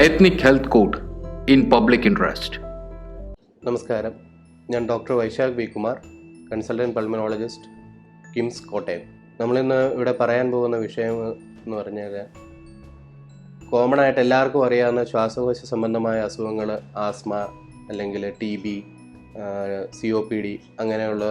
Ethnic Health Code in Public Interest. നമസ്കാരം, ഞാൻ doctor Vaishakh V Kumar, consultant pulmonologist, KIMS Kottayam. നമ്മളിന്ന് ഇവിടെ പറയാൻ പോകുന്ന വിഷയം എന്ന് പറഞ്ഞാൽ കോമൺ ആയിട്ട് എല്ലാവർക്കും അറിയാവുന്ന ശ്വാസകോശ സംബന്ധമായ അസുഖങ്ങൾ, ആസ്മ അല്ലെങ്കിൽ TB, COPD അങ്ങനെയുള്ള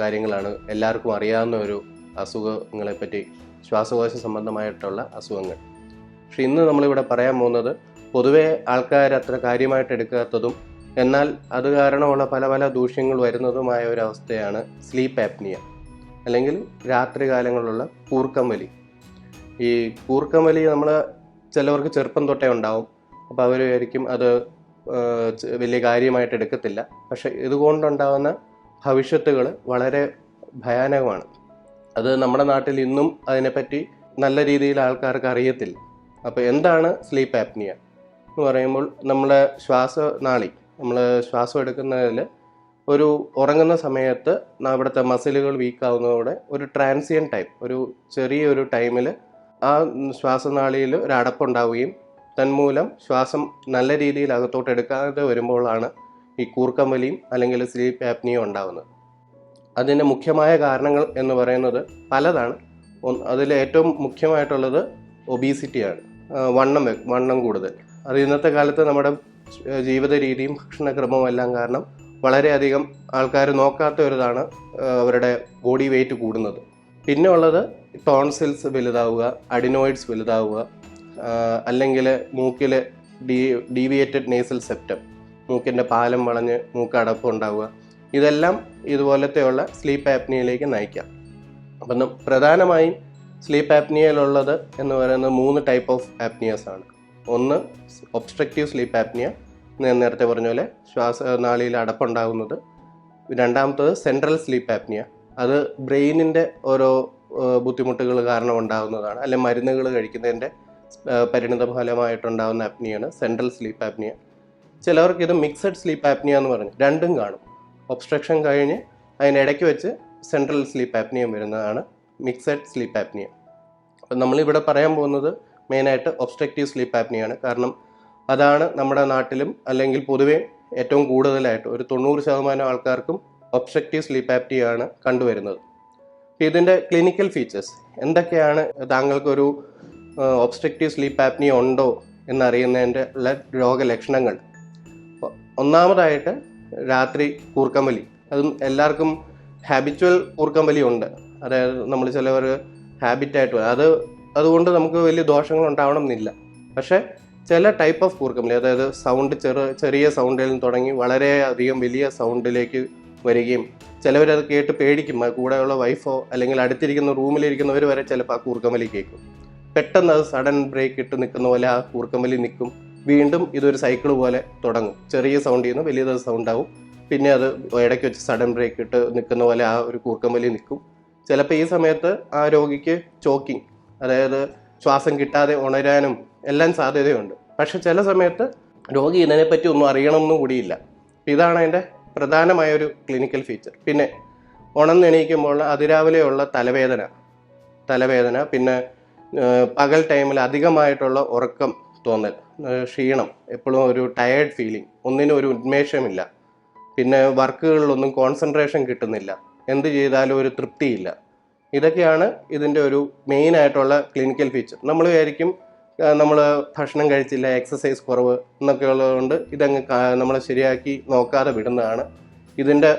കാര്യങ്ങളാണ് എല്ലാവർക്കും അറിയാവുന്ന ഒരു അസുഖങ്ങളെപ്പറ്റി, ശ്വാസകോശ സംബന്ധമായിട്ടുള്ള അസുഖങ്ങൾ. പക്ഷെ ഇന്ന് നമ്മളിവിടെ പറയാൻ പോകുന്നത് പൊതുവെ ആൾക്കാർ അത്ര കാര്യമായിട്ട് എടുക്കാത്തതും എന്നാൽ അത് കാരണമുള്ള പല പല ദൂഷ്യങ്ങൾ വരുന്നതുമായ ഒരവസ്ഥയാണ് സ്ലീപ്പ് ആപ്നിയ, അല്ലെങ്കിൽ രാത്രി കാലങ്ങളിലുള്ള കൂർക്കം വലി. ഈ കൂർക്കം വലി നമ്മൾ ചിലവർക്ക് ചെറുപ്പം തൊട്ടേ ഉണ്ടാവും. അപ്പോൾ അവർ വിചാരിക്കും അത് വലിയ കാര്യമായിട്ട് എടുക്കത്തില്ല. പക്ഷെ ഇതുകൊണ്ടുണ്ടാകുന്ന ഭവിഷ്യത്തുകൾ വളരെ ഭയാനകമാണ്. അത് നമ്മുടെ നാട്ടിൽ ഇന്നും അതിനെപ്പറ്റി നല്ല രീതിയിൽ ആൾക്കാർക്ക് അറിയത്തില്ല. അപ്പോൾ എന്താണ് സ്ലീപ്പ് ആപ്നിയ എന്ന് പറയുമ്പോൾ, നമ്മുടെ ശ്വാസനാളി, നമ്മൾ ശ്വാസം എടുക്കുന്നതിൽ ഒരു ഉറങ്ങുന്ന സമയത്ത് അവിടുത്തെ മസിലുകൾ വീക്കാവുന്നതോടെ ഒരു ട്രാൻസിയൻ ടൈം, ഒരു ചെറിയൊരു ടൈമിൽ ആ ശ്വാസനാളിയിൽ ഒരു അടപ്പുണ്ടാവുകയും തന്മൂലം ശ്വാസം നല്ല രീതിയിൽ അകത്തോട്ട് എടുക്കാതെ വരുമ്പോഴാണ് ഈ കൂർക്കം വലിയും അല്ലെങ്കിൽ സ്ലീപ്പ് ആപ്നിയ ഉണ്ടാകുന്നത്. അതിൻ്റെ മുഖ്യമായ കാരണങ്ങൾ എന്ന് പറയുന്നത് പലതാണ്. അതിൽ ഏറ്റവും മുഖ്യമായിട്ടുള്ളത് ഒബീസിറ്റിയാണ്, വണ്ണം കൂടുതൽ. അത് ഇന്നത്തെ കാലത്ത് നമ്മുടെ ജീവിത രീതിയും ഭക്ഷണക്രമവും എല്ലാം കാരണം വളരെയധികം ആൾക്കാർ നോക്കാത്ത ഒരിതാണ് അവരുടെ ബോഡി വെയിറ്റ് കൂടുന്നത്. പിന്നെ ഉള്ളത് ടോൺസിൽസ് വലുതാവുക, അഡിനോയിഡ്സ് വലുതാവുക, അല്ലെങ്കിൽ മൂക്കിൽ ഡീവിയേറ്റഡ് നേസൽ സെപ്റ്റം, മൂക്കിൻ്റെ പാലം വളഞ്ഞ് മൂക്കടപ്പ് ഉണ്ടാവുക. ഇതെല്ലാം ഇതുപോലത്തെയുള്ള സ്ലീപ്പ് ആപ്നിയയിലേക്ക് നയിക്കാം. അപ്പം പ്രധാനമായും സ്ലീപ്പ് ആപ്നിയയിലുള്ളത് എന്ന് പറയുന്നത് 3 ടൈപ്പ് ഓഫ് ആപ്നിയസ് ആണ്. ഒന്ന് ഒബ്സ്ട്രക്റ്റീവ് സ്ലീപ്പ് ആപ്നിയ, ഞാൻ നേരത്തെ പറഞ്ഞ പോലെ ശ്വാസനാളിയിൽ അടപ്പുണ്ടാകുന്നത്. രണ്ടാമത്തത് സെൻട്രൽ സ്ലീപ്പ് ആപ്നിയ, അത് ബ്രെയിനിൻ്റെ ഓരോ ബുദ്ധിമുട്ടുകൾ കാരണം ഉണ്ടാകുന്നതാണ്, അല്ലെങ്കിൽ മരുന്നുകൾ കഴിക്കുന്നതിൻ്റെ പരിണിത ഫലമായിട്ടുണ്ടാകുന്ന ആപ്നിയാണ് സെൻട്രൽ സ്ലീപ്പ് ആപ്നിയ. ചിലവർക്ക് ഇത് മിക്സഡ് സ്ലീപ്പ് ആപ്നിയ എന്ന് പറഞ്ഞു, രണ്ടും കാണും. ഒബ്സ്ട്രക്ഷൻ കഴിഞ്ഞ് അതിനിടയ്ക്ക് വെച്ച് സെൻട്രൽ സ്ലീപ്പ് ആപ്നിയ വരുന്നതാണ് മിക്സഡ് സ്ലീപ്പ് ആപ്നിയ. അപ്പം നമ്മളിവിടെ പറയാൻ പോകുന്നത് മെയിനായിട്ട് ഒബ്സ്ട്രക്റ്റീവ് സ്ലീപ്പ് ആപ്നിയാണ്. കാരണം അതാണ് നമ്മുടെ നാട്ടിലും അല്ലെങ്കിൽ പൊതുവേ ഏറ്റവും കൂടുതലായിട്ട് ഒരു 90% ആൾക്കാർക്കും ഒബ്സ്ട്രക്റ്റീവ് സ്ലീപ്പ് ആപ്നിയാണ് കണ്ടുവരുന്നത്. ഇതിൻ്റെ ക്ലിനിക്കൽ ഫീച്ചേഴ്സ് എന്തൊക്കെയാണ്, താങ്കൾക്കൊരു ഒബ്സ്ട്രക്റ്റീവ് സ്ലീപ്പ് ആപ്നിയ ഉണ്ടോ എന്നറിയുന്നതിൻ്റെ ഉള്ള രോഗലക്ഷണങ്ങൾ. ഒന്നാമതായിട്ട് രാത്രി കൂർക്കം വലി. അതും എല്ലാവർക്കും ഹാബിച്വൽ കൂർക്കം വലി ഉണ്ട്. അതായത് നമ്മൾ ചിലവർ ഹാബിറ്റായിട്ട് അതുകൊണ്ട് നമുക്ക് വലിയ ദോഷങ്ങൾ ഉണ്ടാവണം എന്നില്ല. പക്ഷേ ചില ടൈപ്പ് ഓഫ് കൂർക്കം വലി, അതായത് സൗണ്ട് ചെറിയ സൗണ്ടിൽ നിന്ന് തുടങ്ങി വളരെയധികം വലിയ സൗണ്ടിലേക്ക് വരികയും ചിലവരത് കേട്ട് പേടിക്കും. കൂടെയുള്ള വൈഫോ അല്ലെങ്കിൽ അടുത്തിരിക്കുന്ന റൂമിലിരിക്കുന്നവർ വരെ ചിലപ്പോൾ ആ കൂർക്കം വലി കേൾക്കും. പെട്ടെന്ന് അത് സഡൻ ബ്രേക്ക് ഇട്ട് നിൽക്കുന്ന പോലെ ആ കൂർക്കം വലി നിൽക്കും. വീണ്ടും ഇതൊരു സൈക്കിൾ പോലെ തുടങ്ങും. ചെറിയ സൗണ്ടിൽ നിന്ന് വലിയ സൗണ്ട് ആവും. പിന്നെ അത് ഇടയ്ക്ക് വെച്ച് സഡൻ ബ്രേക്ക് ഇട്ട് നിൽക്കുന്ന പോലെ ആ ഒരു കൂർക്കം വലി നിൽക്കും. ചിലപ്പോൾ ഈ സമയത്ത് ആ രോഗിക്ക് ചോക്കിങ്, അതായത് ശ്വാസം കിട്ടാതെ ഉണരാനും എല്ലാം സാധ്യതയുണ്ട്. പക്ഷെ ചില സമയത്ത് രോഗി ഇതിനെപ്പറ്റി ഒന്നും അറിയണമെന്നും കൂടിയില്ല. ഇതാണ് അതിൻ്റെ പ്രധാനമായൊരു ക്ലിനിക്കൽ ഫീച്ചർ. പിന്നെ ഉണർന്നെണീക്കുമ്പോൾ അതിരാവിലെയുള്ള തലവേദന, പിന്നെ പകൽ ടൈമിൽ അധികമായിട്ടുള്ള ഉറക്കം തോന്നൽ, ക്ഷീണം, എപ്പോഴും ഒരു ടയേർഡ് ഫീലിംഗ്, ഒന്നിനും ഒരു ഉന്മേഷമില്ല. പിന്നെ വർക്കുകളിലൊന്നും കോൺസെൻട്രേഷൻ കിട്ടുന്നില്ല, എന്ത് ചെയ്താലും ഒരു തൃപ്തിയില്ല. ഇതൊക്കെയാണ് ഇതിൻ്റെ ഒരു മെയിൻ ആയിട്ടുള്ള ക്ലിനിക്കൽ ഫീച്ചർ. നമ്മൾ വിചാരിക്കും നമ്മൾ ഭക്ഷണം കഴിച്ചില്ല, എക്സസൈസ് കുറവ് എന്നൊക്കെ ഉള്ളതുകൊണ്ട് ഇതങ്ങ് നമ്മൾ ശരിയാക്കി നോക്കാതെ വിടുന്നതാണ്. ഇതിൻ്റെ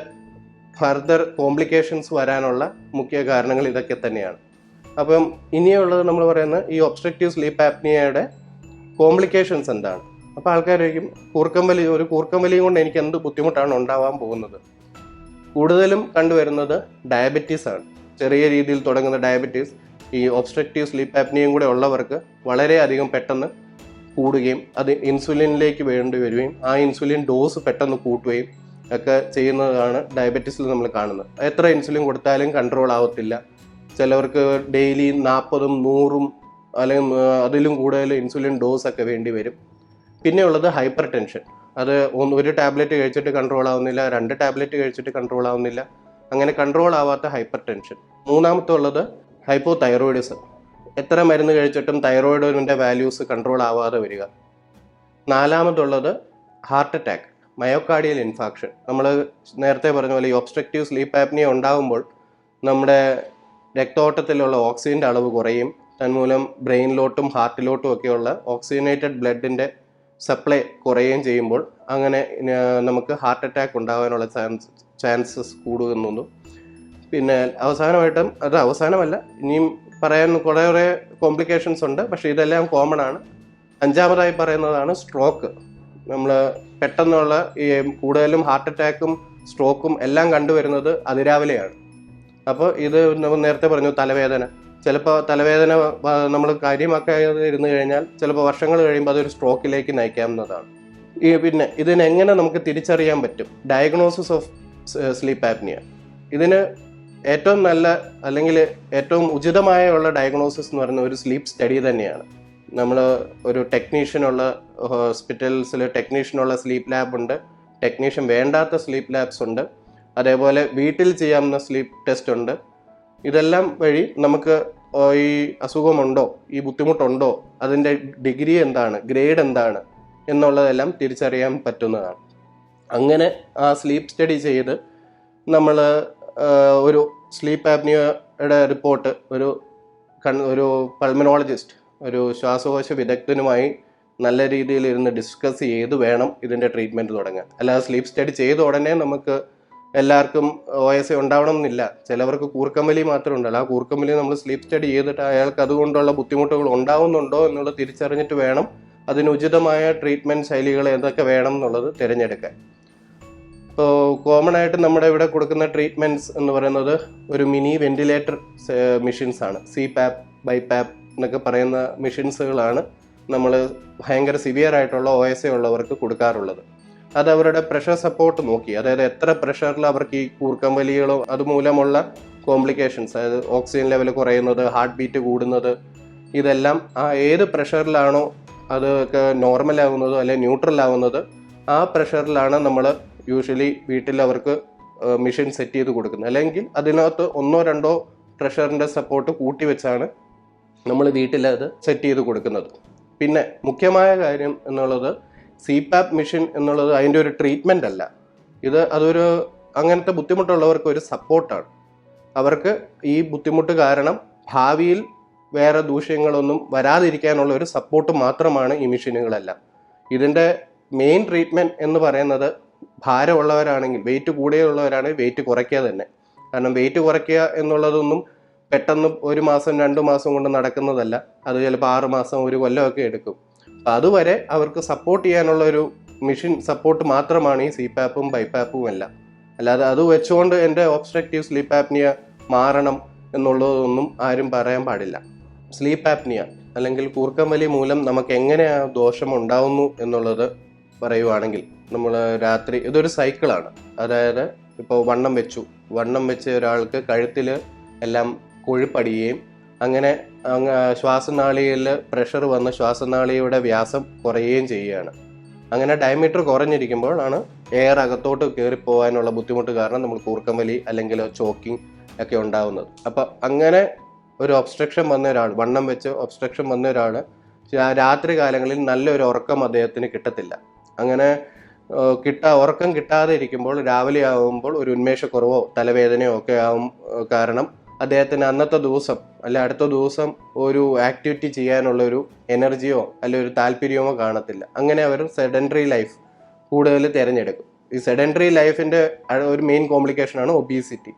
ഫർദർ കോംപ്ലിക്കേഷൻസ് വരാനുള്ള മുഖ്യ കാരണങ്ങൾ ഇതൊക്കെ തന്നെയാണ്. അപ്പം ഇനിയുള്ളത് നമ്മൾ പറയുന്നത് ഈ ഒബ്സ്ട്രക്റ്റീവ് സ്ലീപ്പ് ആപ്നിയയുടെ കോംപ്ലിക്കേഷൻസ് എന്താണ്. അപ്പോൾ ആൾക്കാരായിരിക്കും ഒരു കൂർക്കം വലിയും കൊണ്ട് എനിക്ക് എന്ത് ബുദ്ധിമുട്ടാണ് ഉണ്ടാവാൻ പോകുന്നത്. കൂടുതലും കണ്ടുവരുന്നത് ഡയബറ്റീസ് ആണ്. ചെറിയ രീതിയിൽ തുടങ്ങുന്ന ഡയബറ്റീസ് ഈ ഒബ്സ്ട്രക്റ്റീവ് സ്ലീപ്പ് ആപ്നിയയും കൂടെ ഉള്ളവർക്ക് വളരെയധികം പെട്ടെന്ന് കൂടുകയും അത് ഇൻസുലിനിലേക്ക് വേണ്ടി വരികയും ആ ഇൻസുലിൻ ഡോസ് പെട്ടെന്ന് കൂട്ടുകയും ഒക്കെ ചെയ്യുന്നതാണ് ഡയബറ്റീസിൽ നമ്മൾ കാണുന്നത്. എത്ര ഇൻസുലിൻ കൊടുത്താലും കൺട്രോൾ ആവത്തില്ല. ചിലവർക്ക് ഡെയിലി 40ഉം 100ഉം അല്ലെങ്കിൽ അതിലും കൂടുതൽ ഇൻസുലിൻ ഡോസ് ഒക്കെ വേണ്ടി വരും. പിന്നെ ഉള്ളത് ഹൈപ്പർ ടെൻഷൻ. അത് ഒരു ടാബ്ലറ്റ് കഴിച്ചിട്ട് കൺട്രോൾ ആവുന്നില്ല, 2 ടാബ്ലറ്റ് കഴിച്ചിട്ട് കൺട്രോൾ ആവുന്നില്ല, അങ്ങനെ കൺട്രോൾ ആവാത്ത ഹൈപ്പർ ടെൻഷൻ. മൂന്നാമത്തെ ഉള്ളത് ഹൈപ്പോതൈറോയിഡിസം. എത്ര മരുന്ന് കഴിച്ചിട്ടും തൈറോയിഡിൻ്റെ വാല്യൂസ് കൺട്രോൾ ആവാതെ വരിക. നാലാമതുള്ളത് ഹാർട്ട് അറ്റാക്ക്, മയോകാർഡിയൽ ഇൻഫാക്ഷൻ. നമ്മൾ നേരത്തെ പറഞ്ഞ പോലെ ഈ ഒബ്സ്ട്രക്റ്റീവ് സ്ലീപ്പ് ആപ്നിയ ഉണ്ടാകുമ്പോൾ നമ്മുടെ രക്തോട്ടത്തിലുള്ള ഓക്സിജൻ്റെ അളവ് കുറയും. തന്മൂലം ബ്രെയിനിലോട്ടും ഹാർട്ടിലോട്ടും ഒക്കെയുള്ള ഓക്സിജനേറ്റഡ് ബ്ലഡിൻ്റെ സപ്ലൈ കുറയുകയും ചെയ്യുമ്പോൾ അങ്ങനെ നമുക്ക് ഹാർട്ട് അറ്റാക്ക് ഉണ്ടാകാനുള്ള ചാൻസസ് കൂടുന്നു. പിന്നെ അവസാനമായിട്ടും, അത് അവസാനമല്ല, ഇനിയും പറയാൻ കുറേ കോംപ്ലിക്കേഷൻസ് ഉണ്ട്, പക്ഷേ ഇതെല്ലാം കോമൺ ആണ്. അഞ്ചാമതായി പറയുന്നതാണ് സ്ട്രോക്ക്. നമ്മൾ പെട്ടെന്നുള്ള ഈ കൂടുതലും ഹാർട്ട് അറ്റാക്കും സ്ട്രോക്കും എല്ലാം കണ്ടുവരുന്നത് അതിരാവിലെയാണ്. അപ്പോൾ ഇത് നമ്മൾ നേരത്തെ പറഞ്ഞു, തലവേദന. ചിലപ്പോൾ തലവേദന നമ്മൾ കാര്യമാക്കാതെ ഇരുന്ന് കഴിഞ്ഞാൽ ചിലപ്പോൾ വർഷങ്ങൾ കഴിയുമ്പോൾ അതൊരു സ്ട്രോക്കിലേക്ക് നയിക്കാവുന്നതാണ്. പിന്നെ ഇതിനെങ്ങനെ നമുക്ക് തിരിച്ചറിയാൻ പറ്റും? Diagnosis of sleep apnoea. ഇതിന് ഏറ്റവും നല്ല അല്ലെങ്കിൽ ഏറ്റവും ഉചിതമായുള്ള ഡയഗ്നോസിസ് എന്ന് പറയുന്ന ഒരു സ്ലീപ്പ് സ്റ്റഡി തന്നെയാണ്. നമ്മൾ ഒരു ടെക്നീഷ്യനുള്ള ഹോസ്പിറ്റൽസിൽ ടെക്നീഷ്യനുള്ള സ്ലീപ്പ് ലാബ് ഉണ്ട്, ടെക്നീഷ്യൻ വേണ്ടാത്ത സ്ലീപ്പ് ലാബ്സ് ഉണ്ട്, അതേപോലെ വീട്ടിൽ ചെയ്യാവുന്ന സ്ലീപ്പ് ടെസ്റ്റ് ഉണ്ട്. ഇതെല്ലാം വഴി നമുക്ക് ഈ അസുഖമുണ്ടോ, ഈ ബുദ്ധിമുട്ടുണ്ടോ, അതിൻ്റെ ഡിഗ്രി എന്താണ്, ഗ്രേഡ് എന്താണ് എന്നുള്ളതെല്ലാം തിരിച്ചറിയാൻ പറ്റുന്നതാണ്. അങ്ങനെ ആ സ്ലീപ്പ് സ്റ്റഡി ചെയ്ത് നമ്മൾ ഒരു സ്ലീപ്പ് ആപ്നിയയുടെ റിപ്പോർട്ട് ഒരു പൾമനോളജിസ്റ്റ്, ഒരു ശ്വാസകോശ വിദഗ്ധനുമായി നല്ല രീതിയിൽ ഇരുന്ന് ഡിസ്കസ് ചെയ്ത് വേണം ഇതിൻ്റെ ട്രീറ്റ്മെൻറ്റ് തുടങ്ങാൻ. അല്ലാതെ സ്ലീപ്പ് സ്റ്റഡി ചെയ്ത ഉടനെ നമുക്ക് എല്ലാവർക്കും OSA ഉണ്ടാവണം എന്നില്ല. ചിലവർക്ക് കൂർക്കമ്പലി മാത്രമേ ഉണ്ടല്ലോ. ആ കൂർക്കമ്പലി നമ്മൾ സ്ലീപ്പ് സ്റ്റഡി ചെയ്തിട്ട് അയാൾക്ക് അതുകൊണ്ടുള്ള ബുദ്ധിമുട്ടുകൾ ഉണ്ടാവുന്നുണ്ടോ എന്നുള്ളത് തിരിച്ചറിഞ്ഞിട്ട് വേണം അതിന് ഉചിതമായ ട്രീറ്റ്മെൻറ്റ് ശൈലികൾ ഏതൊക്കെ വേണം എന്നുള്ളത് തിരഞ്ഞെടുക്കാൻ. ഇപ്പോൾ കോമൺ ആയിട്ട് നമ്മുടെ ഇവിടെ കൊടുക്കുന്ന ട്രീറ്റ്മെൻറ്റ്സ് എന്ന് പറയുന്നത് ഒരു മിനി വെന്റിലേറ്റർ മെഷീൻസ് ആണ്. CPAP, BiPAP എന്നൊക്കെ പറയുന്ന മെഷീൻസുകളാണ് നമ്മൾ ഭയങ്കര സിവിയർ ആയിട്ടുള്ള OSA ഉള്ളവർക്ക് കൊടുക്കാറുള്ളത്. അത് അവരുടെ പ്രഷർ സപ്പോർട്ട് നോക്കി, അതായത് എത്ര പ്രഷറിൽ അവർക്ക് ഈ കൂർക്കമ്പലികളോ അതുമൂലമുള്ള കോംപ്ലിക്കേഷൻസ്, അതായത് ഓക്സിജൻ ലെവൽ കുറയുന്നത്, ഹാർട്ട് ബീറ്റ് കൂടുന്നത്, ഇതെല്ലാം ആ ഏത് പ്രഷറിലാണോ അതൊക്കെ നോർമൽ ആവുന്നതോ അല്ലെങ്കിൽ ന്യൂട്രൽ ആവുന്നത്, ആ പ്രഷറിലാണ് നമ്മൾ യൂഷ്വലി വീട്ടിൽ അവർക്ക് മെഷീൻ സെറ്റ് ചെയ്ത് കൊടുക്കുന്നത്. അല്ലെങ്കിൽ അതിനകത്ത് 1-2 പ്രഷറിൻ്റെ സപ്പോർട്ട് കൂട്ടി വെച്ചാണ് നമ്മൾ വീട്ടിൽ അത് സെറ്റ് ചെയ്ത് കൊടുക്കുന്നത്. പിന്നെ മുഖ്യമായ കാര്യം എന്നുള്ളത് CPAP മെഷീൻ എന്നുള്ളത് അതിൻ്റെ ഒരു ട്രീറ്റ്മെൻ്റ് അല്ല. അതൊരു അങ്ങനത്തെ ബുദ്ധിമുട്ടുള്ളവർക്ക് ഒരു സപ്പോർട്ടാണ്. അവർക്ക് ഈ ബുദ്ധിമുട്ട് കാരണം ഭാവിയിൽ വേറെ ദൂഷ്യങ്ങളൊന്നും വരാതിരിക്കാനുള്ള ഒരു സപ്പോർട്ട് മാത്രമാണ് ഈ മെഷീനുകളെല്ലാം. ഇതിൻ്റെ മെയിൻ ട്രീറ്റ്മെൻറ്റ് എന്ന് പറയുന്നത് ഭാരമുള്ളവരാണെങ്കിൽ, വെയിറ്റ് കൂടിയുള്ളവരാണെങ്കിൽ വെയിറ്റ് കുറയ്ക്കുക തന്നെ. കാരണം വെയിറ്റ് കുറയ്ക്കുക എന്നുള്ളതൊന്നും പെട്ടെന്ന് 1 മാസം 2 മാസം കൊണ്ട് നടക്കുന്നതല്ല. അത് ചിലപ്പോൾ 6 മാസം 1 കൊല്ലമൊക്കെ എടുക്കും. അപ്പം അതുവരെ അവർക്ക് സപ്പോർട്ട് ചെയ്യാനുള്ള ഒരു മെഷീൻ സപ്പോർട്ട് മാത്രമാണ് ഈ CPAPും BiPAPും എല്ലാം. അല്ലാതെ അത് വെച്ചുകൊണ്ട് എൻ്റെ ഒബ്സ്ട്രക്റ്റീവ് സ്ലീപ്പ് ആപ്നിയ മാറണം എന്നുള്ളതൊന്നും ആരും പറയാൻ പാടില്ല. സ്ലീപ്പ് ആപ്നിയ അല്ലെങ്കിൽ കൂർക്കമ്പലി മൂലം നമുക്ക് എങ്ങനെ ആ ദോഷം ഉണ്ടാവുന്നു എന്നുള്ളത് പറയുവാണെങ്കിൽ, നമ്മൾ രാത്രി ഇതൊരു സൈക്കിളാണ്. അതായത് ഇപ്പോൾ വണ്ണം വെച്ച് ഒരാൾക്ക് കഴുത്തിൽ എല്ലാം കൊഴുപ്പടിയുകയും അങ്ങനെ ശ്വാസനാളിയിൽ പ്രഷർ വന്ന് ശ്വാസനാളിയുടെ വ്യാസം കുറയുകയും ചെയ്യുകയാണ്. അങ്ങനെ ഡയമീറ്റർ കുറഞ്ഞിരിക്കുമ്പോൾ ആണ് എയർ അകത്തോട്ട് കയറിപ്പോകാനുള്ള ബുദ്ധിമുട്ട് കാരണം നമ്മൾ കൂർക്കമ്പലി അല്ലെങ്കിൽ ചോക്കിങ് ഒക്കെ ഉണ്ടാവുന്നത്. അപ്പം അങ്ങനെ ഒരു ഒബ്സ്ട്രക്ഷൻ വന്ന ഒരാൾ, വണ്ണം വെച്ച് ഒബ്സ്ട്രക്ഷൻ വന്ന ഒരാൾ രാത്രി കാലങ്ങളിൽ നല്ലൊരു ഉറക്കം അദ്ദേഹത്തിന് കിട്ടത്തില്ല. അങ്ങനെ ഉറക്കം കിട്ടാതെ ഇരിക്കുമ്പോൾ രാവിലെ ആകുമ്പോൾ ഒരു ഉന്മേഷക്കുറവോ തലവേദനയോ ഒക്കെ ആവും. കാരണം അദ്ദേഹത്തിന് അന്നത്തെ ദിവസം അല്ലെ അടുത്ത ദിവസം ഒരു ആക്ടിവിറ്റി ചെയ്യാനുള്ളൊരു എനർജിയോ അല്ലെ ഒരു താല്പര്യമോ കാണത്തില്ല. അങ്ങനെ അവർ സെഡൻറ്ററി ലൈഫ് കൂടുതൽ തിരഞ്ഞെടുക്കും. ഈ സെഡൻറ്ററി ലൈഫിൻ്റെ ഒരു മെയിൻ കോംപ്ലിക്കേഷനാണ് ഒബീസിറ്റി.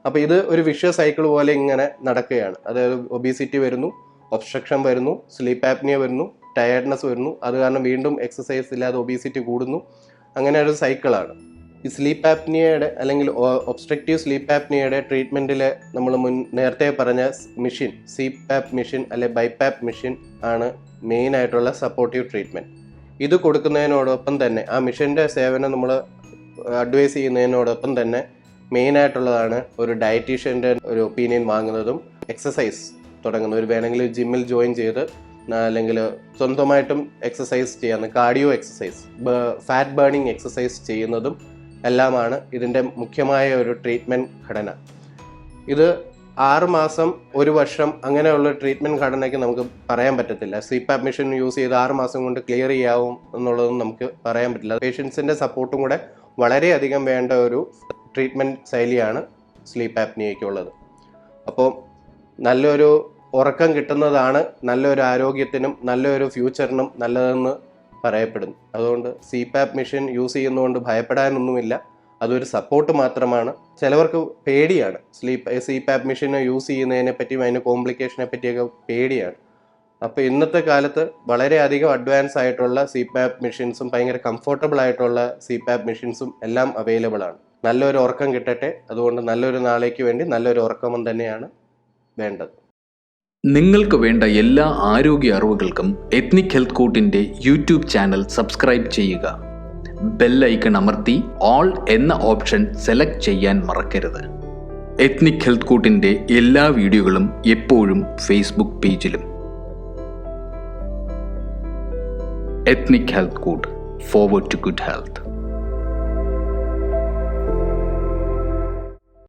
അപ്പോൾ ഇത് ഒരു വിഷ്വൽ സൈക്കിൾ പോലെ ഇങ്ങനെ നടക്കുകയാണ്. അതായത് ഒബീസിറ്റി വരുന്നു, ഒബ്സ്ട്രക്ഷൻ വരുന്നു, സ്ലീപ്പ് ആപ്നിയ വരുന്നു, ടയർഡ്നെസ് വരുന്നു. അത് കാരണം വീണ്ടും എക്സസൈസ് ഇല്ലാതെ ഒബീസിറ്റി കൂടുന്നു. അങ്ങനെ ഒരു സൈക്കിളാണ്. ഈ സ്ലീപ്പ് ആപ്നിയയുടെ അല്ലെങ്കിൽ ഒബ്സ്ട്രക്റ്റീവ് സ്ലീപ്പ് ആപ്നിയയുടെ ട്രീറ്റ്മെൻറ്റിൽ നമ്മൾ നേരത്തെ പറഞ്ഞ മെഷീൻ CPAP മെഷീൻ അല്ലെ BiPAP മെഷീൻ ആണ് മെയിൻ ആയിട്ടുള്ള സപ്പോർട്ടീവ് ട്രീറ്റ്മെൻറ്റ്. ഇത് കൊടുക്കുന്നതിനോടൊപ്പം തന്നെ ആ മെഷീൻ്റെ സേവനം നമ്മൾ അഡ്വൈസ് ചെയ്യുന്നതിനോടൊപ്പം തന്നെ മെയിനായിട്ടുള്ളതാണ് ഒരു ഡയറ്റീഷ്യൻ്റെ ഒരു ഒപ്പീനിയൻ വാങ്ങുന്നതും എക്സസൈസ് തുടങ്ങുന്നത്. വേണമെങ്കിൽ ജിമ്മിൽ ജോയിൻ ചെയ്ത് അല്ലെങ്കിൽ സ്വന്തമായിട്ടും എക്സസൈസ് ചെയ്യാവുന്ന cardio exercise, fat burning exercise ചെയ്യുന്നതും എല്ലാമാണ് ഇതിൻ്റെ മുഖ്യമായ ഒരു ട്രീറ്റ്മെൻറ്റ് ഘടന. ഇത് 6 മാസം 1 വർഷം അങ്ങനെയുള്ള ട്രീറ്റ്മെൻറ്റ് ഘടനയ്ക്ക് നമുക്ക് പറയാൻ പറ്റത്തില്ല. CPAP മെഷീൻ യൂസ് ചെയ്ത് 6 മാസം കൊണ്ട് ക്ലിയർ ചെയ്യാവും എന്നുള്ളതൊന്നും നമുക്ക് പറയാൻ പറ്റില്ല. പേഷ്യൻസിൻ്റെ സപ്പോർട്ടും കൂടെ വളരെയധികം വേണ്ട ഒരു ട്രീറ്റ്മെൻറ്റ് ശൈലിയാണ് സ്ലീപ്പ് ആപ്നിയയ്ക്കുള്ളത്. അപ്പോൾ നല്ലൊരു ഉറക്കം കിട്ടുന്നതാണ് നല്ലൊരു ആരോഗ്യത്തിനും നല്ലൊരു ഫ്യൂച്ചറിനും നല്ലതെന്ന് പറയപ്പെടുന്നു. അതുകൊണ്ട് CPAP മെഷീൻ യൂസ് ചെയ്യുന്നതുകൊണ്ട് ഭയപ്പെടാനൊന്നുമില്ല. അതൊരു സപ്പോർട്ട് മാത്രമാണ്. ചിലവർക്ക് പേടിയാണ് CPAP മെഷീൻ യൂസ് ചെയ്യുന്നതിനെ പറ്റിയും അതിൻ്റെ കോംപ്ലിക്കേഷനെ പറ്റിയൊക്കെ പേടിയാണ്. അപ്പോൾ ഇന്നത്തെ കാലത്ത് വളരെയധികം അഡ്വാൻസ് ആയിട്ടുള്ള CPAP മെഷീൻസും ഭയങ്കര കംഫർട്ടബിൾ ആയിട്ടുള്ള CPAP മെഷീൻസും എല്ലാം അവൈലബിൾ ആണ്. നല്ലൊരു ഉറക്കം കിട്ടട്ടെ. അതുകൊണ്ട് നല്ലൊരു നാളേക്ക് വേണ്ടി നല്ലൊരു ഉറക്കം തന്നെയാണ് വേണ്ടത്. നിങ്ങൾക്ക് വേണ്ട എല്ലാ ആരോഗ്യ അറിവുകൾക്കും എത്നിക് ഹെൽത്ത് കോട്ടിൻ്റെ യൂട്യൂബ് ചാനൽ സബ്സ്ക്രൈബ് ചെയ്യുക. ബെൽ ഐക്കൺ അമർത്തി ഓൾ എന്ന ഓപ്ഷൻ സെലക്ട് ചെയ്യാൻ മറക്കരുത്. എത്നിക് ഹെൽത്ത് കോട്ടിൻ്റെ എല്ലാ വീഡിയോകളും എപ്പോഴും ഫേസ്ബുക്ക് പേജിലും. Ethnic health court, forward to good health.